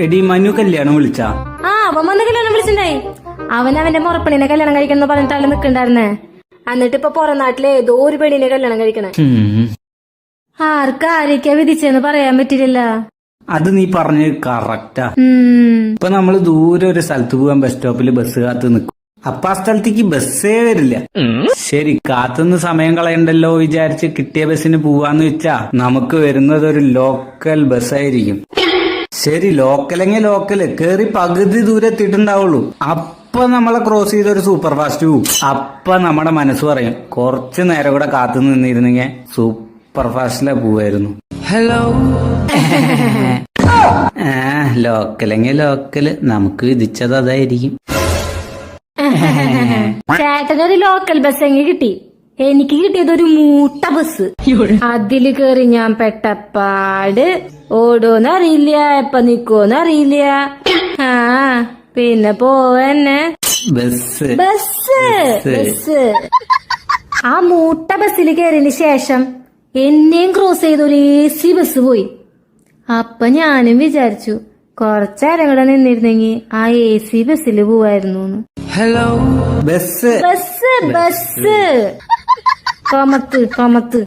എടി മനു കല്യാണം വിളിച്ചാ? അവൻ വന്ന് കല്യാണം വിളിച്ചിണ്ടായി. അവൻ അവന്റെ മുറപ്പണിനെ കല്യാണം കഴിക്കണം പറഞ്ഞിട്ടല്ല നിക്കണ്ടായിരുന്നേ. എന്നിട്ട് ഇപ്പൊ പുറം നാട്ടിലെ ഏതോ ഒരു പെണ്ണിനെ കല്യാണം കഴിക്കണേ. ആർക്കാരൊക്കെയാ വിധിച്ചെന്ന് പറയാൻ പറ്റില്ലല്ല. അത് നീ പറഞ്ഞത് കറക്റ്റാ. ഇപ്പൊ നമ്മള് ദൂരെ ഒരു സ്ഥലത്ത് പോകാൻ ബസ് സ്റ്റോപ്പിൽ ബസ് കാത്ത് നിൽക്കും. അപ്പൊ ആ സ്ഥലത്തേക്ക് ബസ്സേ വരില്ല. ശരി, കാത്തുനിന്ന് സമയം കളയണ്ടല്ലോ വിചാരിച്ച് കിട്ടിയ ബസ്സിന് പോവാന്ന് വെച്ചാ നമുക്ക് വരുന്നത് ഒരു ലോക്കൽ ബസ്സായിരിക്കും. ശരി, ലോക്കലെങ്കിൽ ലോക്കല് കേറി പകുതി ദൂരെ എത്തിയിട്ടുണ്ടാവുള്ളൂ. അപ്പൊ നമ്മളെ ക്രോസ് ചെയ്ത ഒരു സൂപ്പർ ഫാസ്റ്റ് പോവും. അപ്പൊ നമ്മുടെ മനസ്സ് പറയും കുറച്ചു നേരം കൂടെ കാത്തു നിന്നിരുന്നെങ്കിൽ സൂപ്പർ ഫാസ്റ്റിലെ പോവായിരുന്നു. ഹലോ ലോക്കലെങ്കിൽ ലോക്കല് നമുക്ക് വിധിച്ചത് അതായിരിക്കും. ചേട്ടനൊരു ലോക്കൽ ബസ് എങ്ങനെ കിട്ടി? എനിക്ക് കിട്ടിയത് ഒരു മൂട്ട ബസ്. അതില് കേറി ഞാൻ പെട്ടപ്പാട് ഓടോന്നറിയില്ല, എപ്പ നിക്കോന്നറിയില്ല. പിന്നെ പോവന്നെ ബസ് ബസ് ബസ്. ആ മൂട്ട ബസ്സിൽ കയറിയതിന് ശേഷം എന്നെയും ക്രോസ് ചെയ്ത ഒരു AC ബസ് പോയി. അപ്പൊ ഞാനും വിചാരിച്ചു കൊറച്ചേരം കൂടെ നിന്നിരുന്നെങ്കി ആ AC ബസ്സിൽ പോവായിരുന്നു. Hello bus bus bus. കൊമത്ത് കൊമത്ത്.